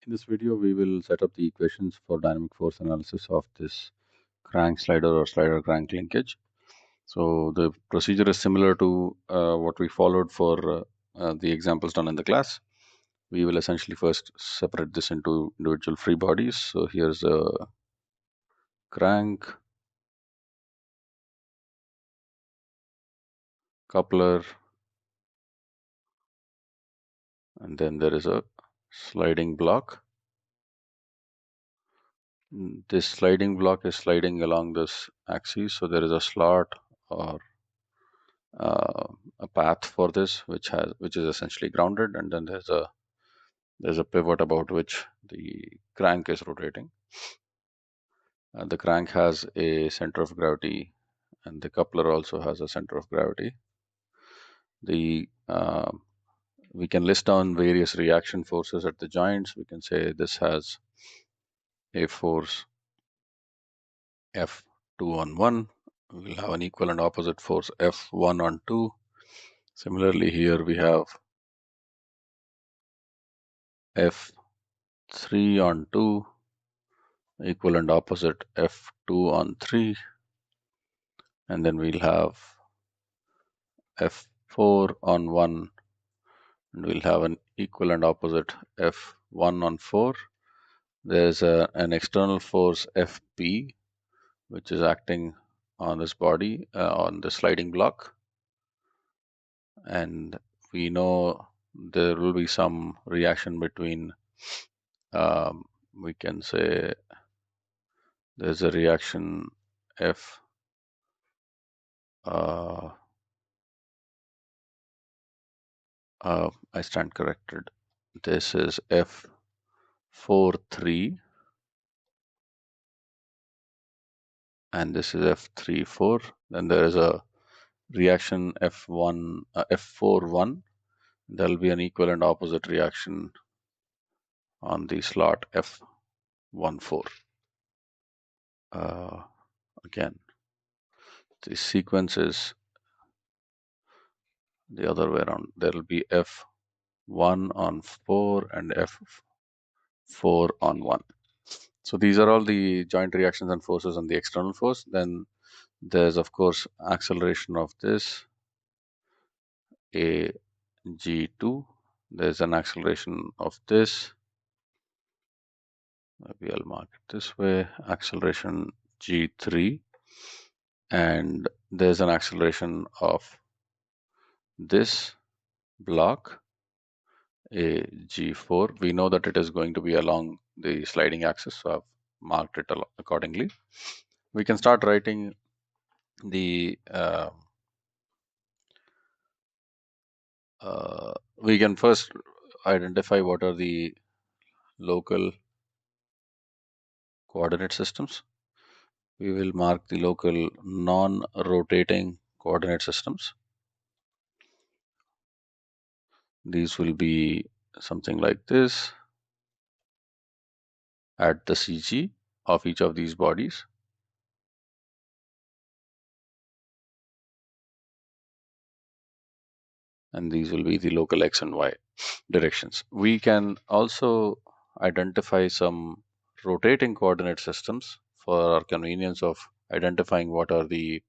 In this video, we will set up the equations for dynamic force analysis of this crank slider or slider crank linkage. So the procedure is similar to what we followed for the examples done in the class. We will essentially first separate this into individual free bodies. So here's a crank, coupler, and then there is a sliding block. This sliding block is sliding along this axis, so there is a slot or a path for this which is essentially grounded, and then there's a pivot about which the crank is rotating. The crank has a center of gravity, and the coupler also has a center of gravity. The we can list down various reaction forces at the joints. We can say this has a force F2 on 1. We'll have an equal and opposite force F1 on 2. Similarly, here we have F3 on 2, equal and opposite F2 on 3, and then we'll have F4 on 1, and we'll have an equal and opposite F1 on 4. There's an external force Fp, which is acting on this body, on the sliding block, and we know there will be some reaction between, we can say there's a reaction F I stand corrected. This is F4-3 and this is F3-4. Then there is a reaction F4-1. There will be an equal and opposite reaction on the slot F1-4. Again, the sequence is the other way around. There will be F1 on 4 and F4 on 1. So these are all the joint reactions and forces on the external force. Then there's of course acceleration of this AG2. There's an acceleration of this. Maybe I'll mark it this way. Acceleration G3. And there's an acceleration of this block AG4. We know that it is going to be along the sliding axis, so I've marked it accordingly. We can start writing the we can first identify what are the local coordinate systems. We will mark the local non-rotating coordinate systems. These will be something like this at the CG of each of these bodies. And these will be the local X and Y directions. We can also identify some rotating coordinate systems for our convenience of identifying what are the,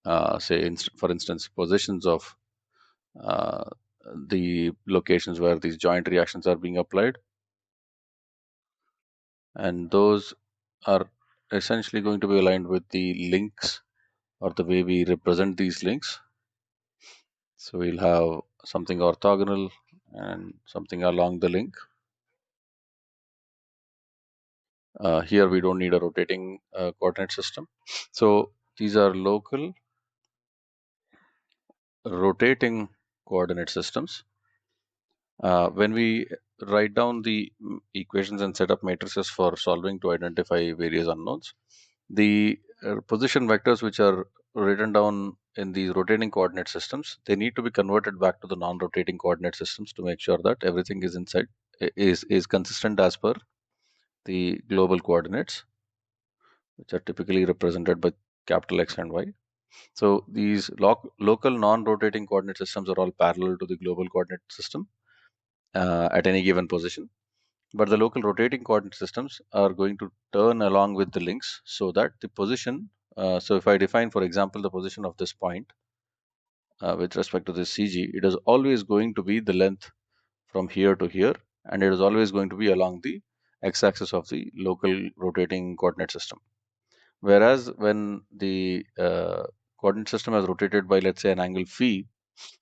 for instance, positions of the locations where these joint reactions are being applied. And those are essentially going to be aligned with the links or the way we represent these links. So we'll have something orthogonal and something along the link. Here we don't need a rotating coordinate system. So these are local rotating coordinate systems. When we write down the equations and set up matrices for solving to identify various unknowns, the position vectors which are written down in these rotating coordinate systems, they need to be converted back to the non-rotating coordinate systems to make sure that everything is is consistent as per the global coordinates, which are typically represented by capital X and Y. So these local non-rotating coordinate systems are all parallel to the global coordinate system at any given position. but the local rotating coordinate systems are going to turn along with the links, so that the position, so if I define, for example, the position of this point with respect to this CG, it is always going to be the length from here to here, and it is always going to be along the x-axis of the local rotating coordinate system. Whereas when the coordinate system has rotated by, let's say, an angle phi,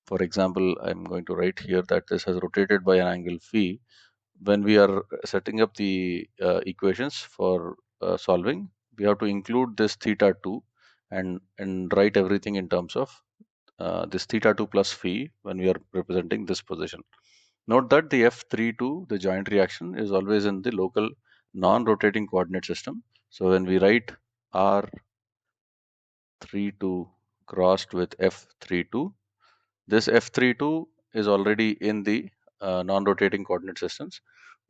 for example, I'm going to write here that this has rotated by an angle phi. When we are setting up the equations for solving, we have to include this theta 2 and write everything in terms of this theta 2 plus phi when we are representing this position. Note that the F32, the joint reaction, is always in the local non-rotating coordinate system. So when we write R32 crossed with F32, this F32 is already in the non-rotating coordinate systems.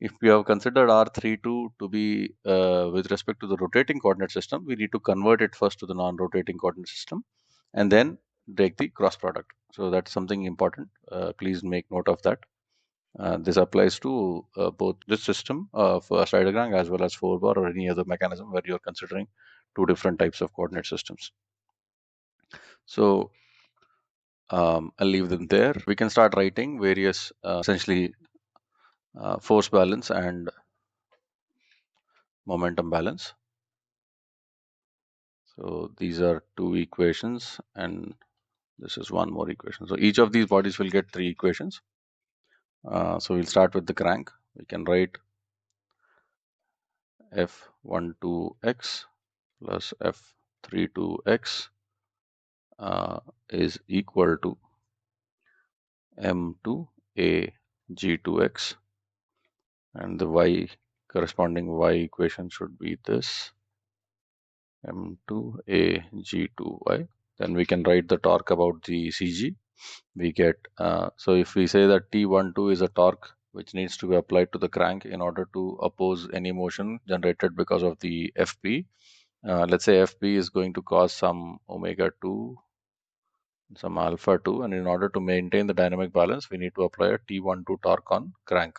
If we have considered R32 to be with respect to the rotating coordinate system, we need to convert it first to the non-rotating coordinate system and then take the cross product. So that's something important. Please make note of that. This applies to both this system for Steidergang as well as 4-bar or any other mechanism where you're considering two different types of coordinate systems. So I'll leave them there. We can start writing various essentially force balance and momentum balance. So these are two equations and this is one more equation. So each of these bodies will get three equations. So we'll start with the crank. We can write F12x plus F32x is equal to M2A G2x, and the y corresponding y equation should be this M2A G2y. Then we can write the torque about the CG. We get so if we say that T12 is a torque which needs to be applied to the crank in order to oppose any motion generated because of the FP. Let's say FP is going to cause some omega 2, some alpha 2, and in order to maintain the dynamic balance, we need to apply a T12 torque on crank.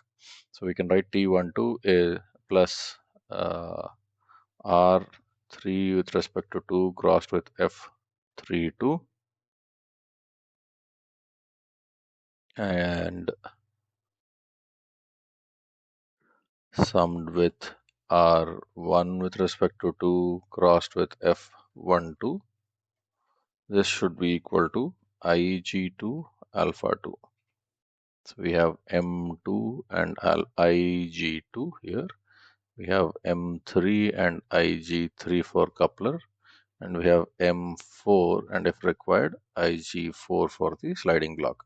So we can write T12 is plus R3 with respect to 2 crossed with F32 and summed with R1 with respect to 2 crossed with F12. This should be equal to IG2 alpha 2. So we have M2 and IG2 here. We have M3 and IG3 for coupler, and we have M4 and if required IG4 for the sliding block.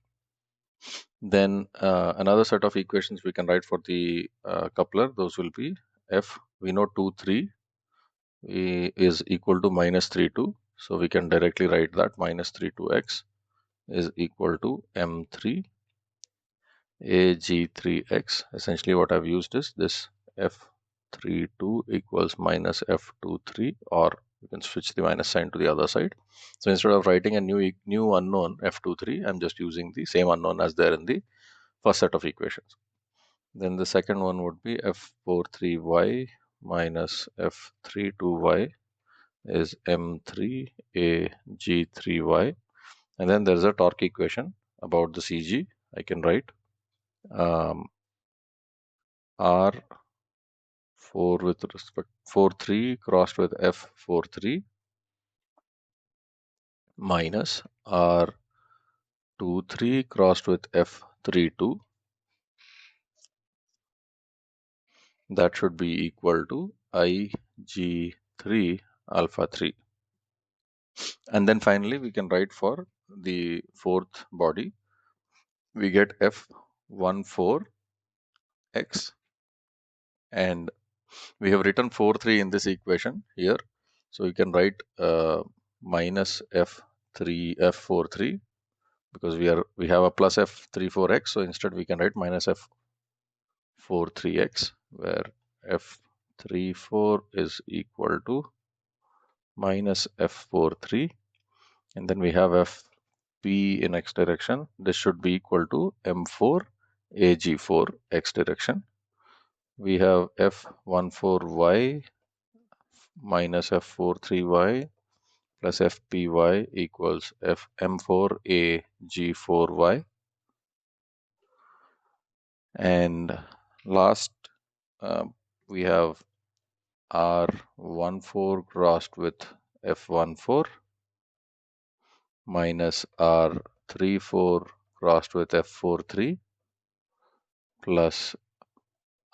Then another set of equations we can write for the coupler. Those will be F, we know 2 3 is equal to minus 3 2, so we can directly write that minus 3 2x is equal to M3 AG3x. Essentially what I've used is this F32 equals minus F23, or you can switch the minus sign to the other side. So instead of writing a new unknown F23, I'm just using the same unknown as there in the first set of equations. Then the second one would be F43y minus F32y is M3AG3y. And then there's a torque equation about the CG. I can write R4 with respect 43 crossed with F43 minus R23 crossed with F32. That should be equal to IG3 alpha 3. And then finally we can write for the fourth body. We get F14x, and we have written 43 in this equation here, so we can write minus F43 because we have a plus F34x, so instead we can write minus F43x, where F34 is equal to minus F43, and then we have Fp in x direction. This should be equal to M4 Ag4 x direction. We have F14Y minus F43Y plus FPY equals FM4AG4Y. And last, we have R14 crossed with F14 minus R34 crossed with F43 plus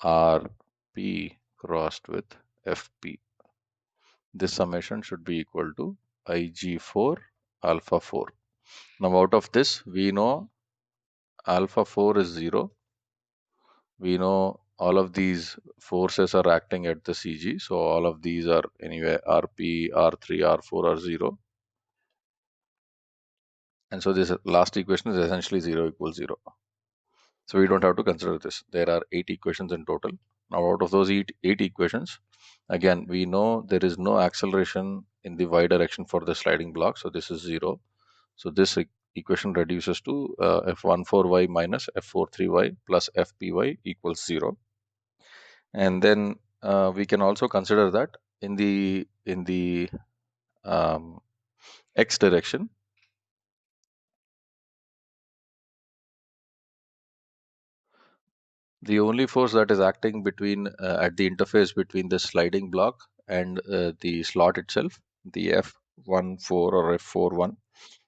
RP crossed with FP. This summation should be equal to IG4 alpha 4. Now out of this, we know alpha 4 is 0. We know all of these forces are acting at the CG. So all of these are anyway RP, R3, R4 are 0. And so this last equation is essentially 0 equals 0. So we don't have to consider this. There are 8 equations in total. Now out of those eight equations, again, we know there is no acceleration in the y direction for the sliding block. So this is 0. So this equation reduces to F14y minus F43y plus FPy equals 0. And then we can also consider that in the x direction, the only force that is acting between at the interface between the sliding block and the slot itself, the F14 or F41,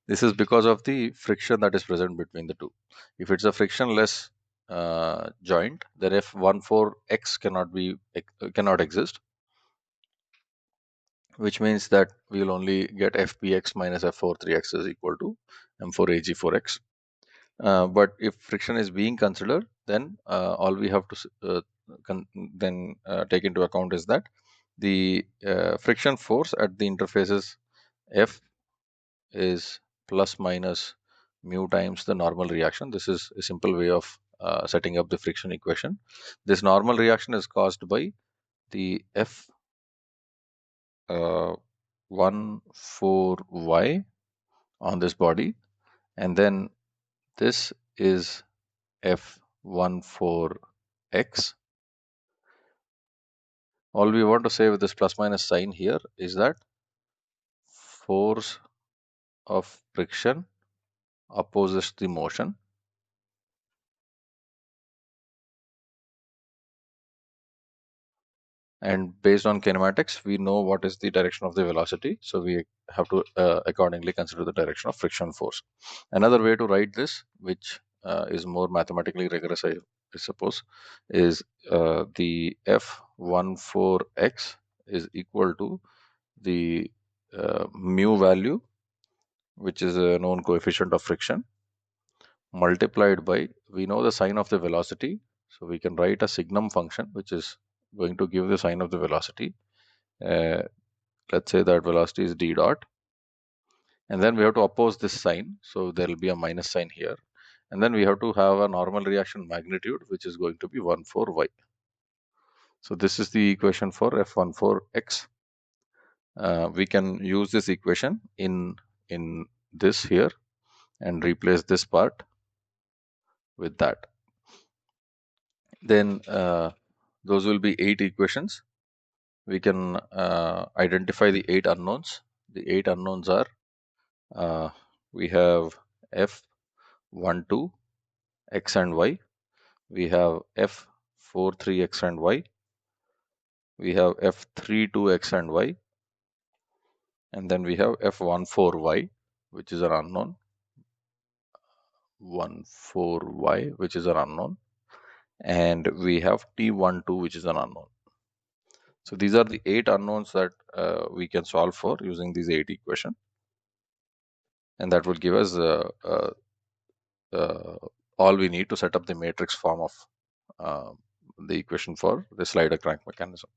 this is because of the friction that is present between the two. If it's a frictionless joint, then F14x cannot exist, which means that we will only get Fpx minus F43x is equal to M4Ag4x. But if friction is being considered, then all we have to take into account is that the friction force at the interfaces F is plus minus mu times the normal reaction. This is a simple way of setting up the friction equation. This normal reaction is caused by the F14Y on this body, and then this is F14X. All we want to say with this plus minus sign here is that force of friction opposes the motion, and based on kinematics we know what is the direction of the velocity, so we have to accordingly consider the direction of friction force. Another way to write this, which is more mathematically rigorous, I suppose, is the F14x is equal to the mu value, which is a known coefficient of friction, multiplied by, we know the sign of the velocity, so we can write a signum function which is going to give the sign of the velocity. Let's say that velocity is d dot, and then we have to oppose this sign, so there will be a minus sign here, and then we have to have a normal reaction magnitude which is going to be 14y. So this is the equation for F14x. We can use this equation in this here and replace this part with that. Then those will be 8 equations. We can identify the 8 unknowns. The 8 unknowns are we have F12 x and y, we have F43 x and y, we have F32 x and y, and then we have F14y, which is an unknown, 14y, which is an unknown, and we have T12, which is an unknown. So these are the 8 unknowns that we can solve for using these 8 equations, and that will give us all we need to set up the matrix form of the equation for the slider crank mechanism.